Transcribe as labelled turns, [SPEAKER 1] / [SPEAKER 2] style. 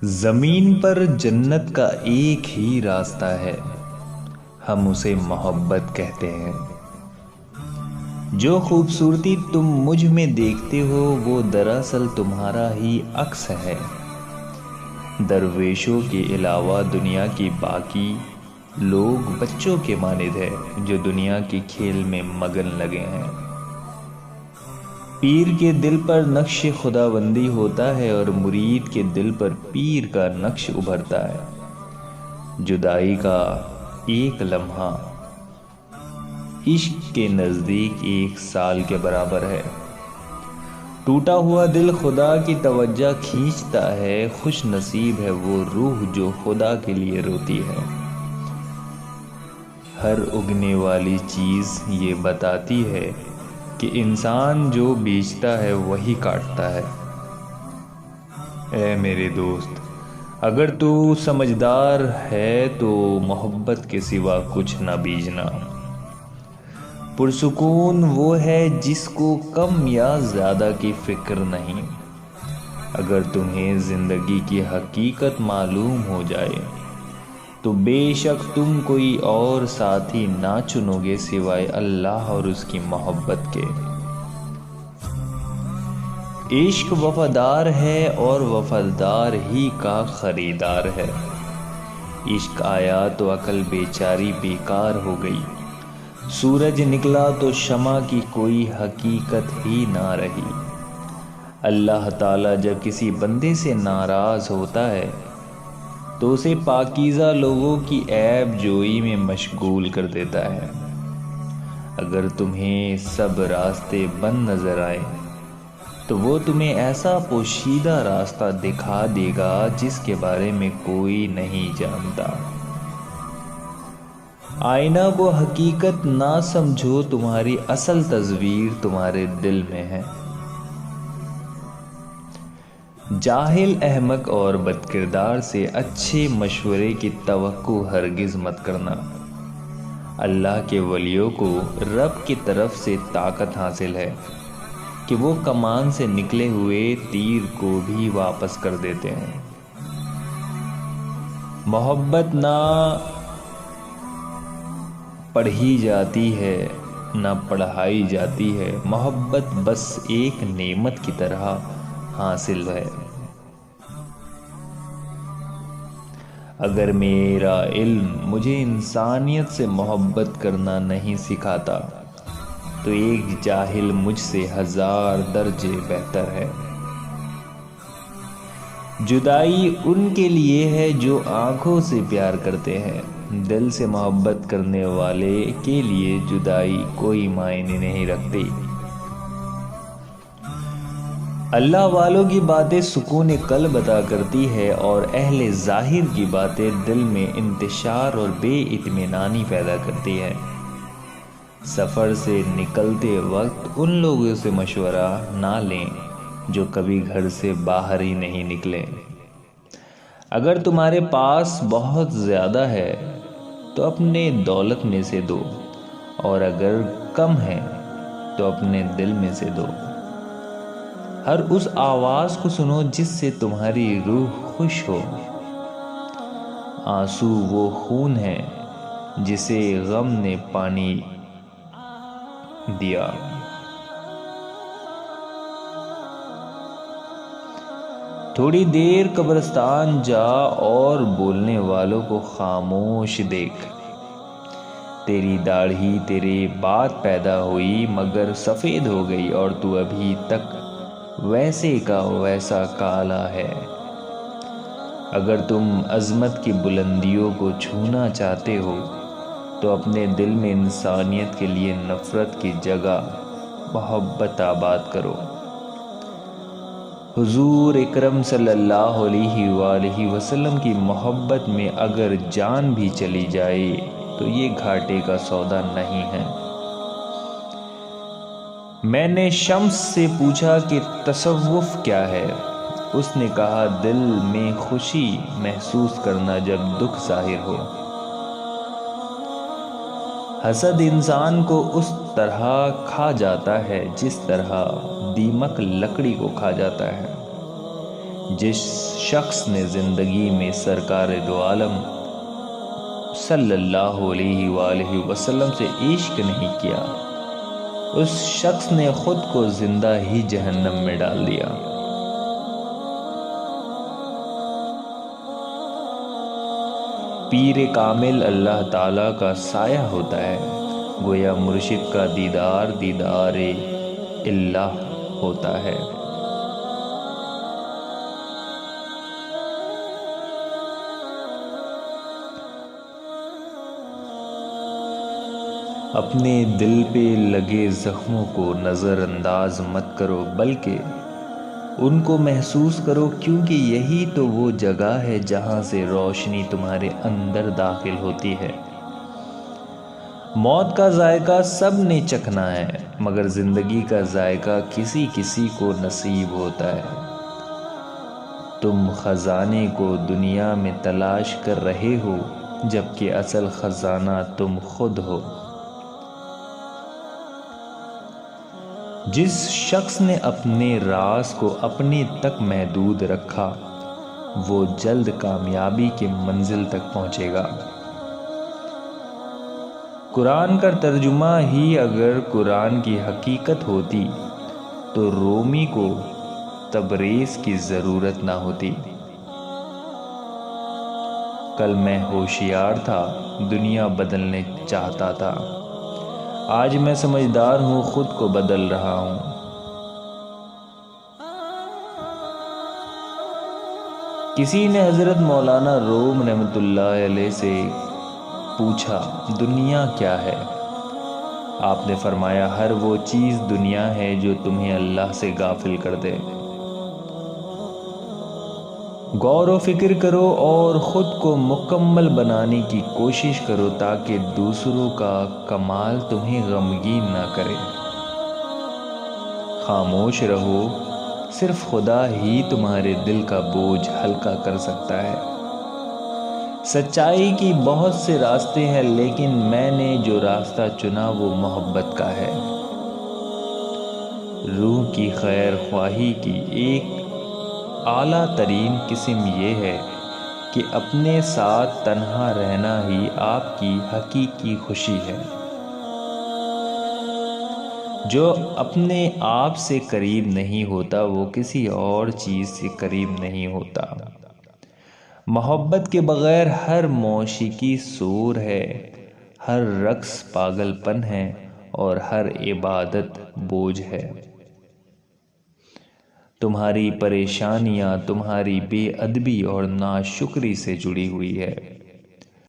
[SPEAKER 1] زمین پر جنت کا ایک ہی راستہ ہے، ہم اسے محبت کہتے ہیں۔ جو خوبصورتی تم مجھ میں دیکھتے ہو وہ دراصل تمہارا ہی عکس ہے۔ درویشوں کے علاوہ دنیا کی باقی لوگ بچوں کے مانند ہیں جو دنیا کے کھیل میں مگن لگے ہیں۔ پیر کے دل پر نقش خداوندی ہوتا ہے اور مرید کے دل پر پیر کا نقش ابھرتا ہے۔ جدائی کا ایک لمحہ عشق کے نزدیک 1 سال کے برابر ہے۔ ٹوٹا ہوا دل خدا کی توجہ کھینچتا ہے، خوش نصیب ہے وہ روح جو خدا کے لیے روتی ہے۔ ہر اگنے والی چیز یہ بتاتی ہے کہ انسان جو بیچتا ہے وہی کاٹتا ہے۔ اے میرے دوست، اگر تو سمجھدار ہے تو محبت کے سوا کچھ نہ بیجنا۔ پرسکون وہ ہے جس کو کم یا زیادہ کی فکر نہیں۔ اگر تمہیں زندگی کی حقیقت معلوم ہو جائے تو بے شک تم کوئی اور ساتھی نہ چنو گے سوائے اللہ اور اس کی محبت کے۔ عشق وفادار ہے اور وفادار ہی کا خریدار ہے۔ عشق آیا تو عقل بیچاری بیکار ہو گئی، سورج نکلا تو شمع کی کوئی حقیقت ہی نہ رہی۔ اللہ تعالیٰ جب کسی بندے سے ناراض ہوتا ہے تو اسے پاکیزہ لوگوں کی عیب جوئی میں مشغول کر دیتا ہے۔ اگر تمہیں سب راستے بند نظر آئے تو وہ تمہیں ایسا پوشیدہ راستہ دکھا دے گا جس کے بارے میں کوئی نہیں جانتا۔ آئینہ کو حقیقت نہ سمجھو، تمہاری اصل تصویر تمہارے دل میں ہے۔ جاہل، احمق اور بدکردار سے اچھے مشورے کی توقع ہرگز مت کرنا۔ اللہ کے ولیوں کو رب کی طرف سے طاقت حاصل ہے کہ وہ کمان سے نکلے ہوئے تیر کو بھی واپس کر دیتے ہیں۔ محبت نہ پڑھی جاتی ہے نہ پڑھائی جاتی ہے، محبت بس ایک نعمت کی طرح حاصل ہے۔ اگر میرا علم مجھے انسانیت سے محبت کرنا نہیں سکھاتا تو ایک جاہل مجھ سے 1000 درجے بہتر ہے۔ جدائی ان کے لیے ہے جو آنکھوں سے پیار کرتے ہیں، دل سے محبت کرنے والے کے لیے جدائی کوئی معنی نہیں رکھتی۔ اللہ والوں کی باتیں سکون قلب عطا کرتی ہے اور اہل ظاہر کی باتیں دل میں انتشار اور بے اطمینانی پیدا کرتی ہے۔ سفر سے نکلتے وقت ان لوگوں سے مشورہ نہ لیں جو کبھی گھر سے باہر ہی نہیں نکلے۔ اگر تمہارے پاس بہت زیادہ ہے تو اپنے دولت میں سے دو، اور اگر کم ہے تو اپنے دل میں سے دو۔ ہر اس آواز کو سنو جس سے تمہاری روح خوش ہو۔ آنسو وہ خون ہے جسے غم نے پانی دیا۔ تھوڑی دیر قبرستان جا اور بولنے والوں کو خاموش دیکھ۔ تیری داڑھی تیرے بعد پیدا ہوئی مگر سفید ہو گئی اور تو ابھی تک ویسے کا ویسا کالا ہے۔ اگر تم عظمت کی بلندیوں کو چھونا چاہتے ہو تو اپنے دل میں انسانیت کے لیے نفرت کی جگہ محبت آباد کرو۔ حضور اکرم صلی اللہ علیہ وآلہ وسلم کی محبت میں اگر جان بھی چلی جائے تو یہ گھاٹے کا سودا نہیں ہے۔ میں نے شمس سے پوچھا کہ تصوف کیا ہے؟ اس نے کہا دل میں خوشی محسوس کرنا جب دکھ ظاہر ہو۔ حسد انسان کو اس طرح کھا جاتا ہے جس طرح دیمک لکڑی کو کھا جاتا ہے۔ جس شخص نے زندگی میں سرکار دو عالم صلی اللہ علیہ وآلہ وسلم سے عشق نہیں کیا، اس شخص نے خود کو زندہ ہی جہنم میں ڈال دیا۔ پیر کامل اللہ تعالیٰ کا سایہ ہوتا ہے، گویا مرشد کا دیدار دیدار اللہ ہوتا ہے۔ اپنے دل پہ لگے زخموں کو نظر انداز مت کرو، بلکہ ان کو محسوس کرو، کیونکہ یہی تو وہ جگہ ہے جہاں سے روشنی تمہارے اندر داخل ہوتی ہے۔ موت کا ذائقہ سب نے چکھنا ہے، مگر زندگی کا ذائقہ کسی کسی کو نصیب ہوتا ہے۔ تم خزانے کو دنیا میں تلاش کر رہے ہو، جبکہ اصل خزانہ تم خود ہو۔ جس شخص نے اپنے راز کو اپنے تک محدود رکھا، وہ جلد کامیابی کے منزل تک پہنچے گا۔ قرآن کا ترجمہ ہی اگر قرآن کی حقیقت ہوتی تو رومی کو تبریز کی ضرورت نہ ہوتی۔ کل میں ہوشیار تھا، دنیا بدلنے چاہتا تھا، آج میں سمجھدار ہوں، خود کو بدل رہا ہوں۔ کسی نے حضرت مولانا روم رحمۃ اللہ علیہ سے پوچھا، دنیا کیا ہے؟ آپ نے فرمایا، ہر وہ چیز دنیا ہے جو تمہیں اللہ سے غافل کر دے۔ غور و فکر کرو اور خود کو مکمل بنانے کی کوشش کرو تاکہ دوسروں کا کمال تمہیں غمگین نہ کرے۔ خاموش رہو، صرف خدا ہی تمہارے دل کا بوجھ ہلکا کر سکتا ہے۔ سچائی کی بہت سے راستے ہیں، لیکن میں نے جو راستہ چنا وہ محبت کا ہے۔ روح کی خیر خواہی کی ایک اعلیٰ ترین قسم یہ ہے کہ اپنے ساتھ تنہا رہنا ہی آپ کی حقیقی خوشی ہے۔ جو اپنے آپ سے قریب نہیں ہوتا وہ کسی اور چیز سے قریب نہیں ہوتا۔ محبت کے بغیر ہر موسیقی سور ہے، ہر رقص پاگل پن ہے اور ہر عبادت بوجھ ہے۔ تمہاری پریشانیاں تمہاری بے ادبی اور ناشکری سے جڑی ہوئی ہے۔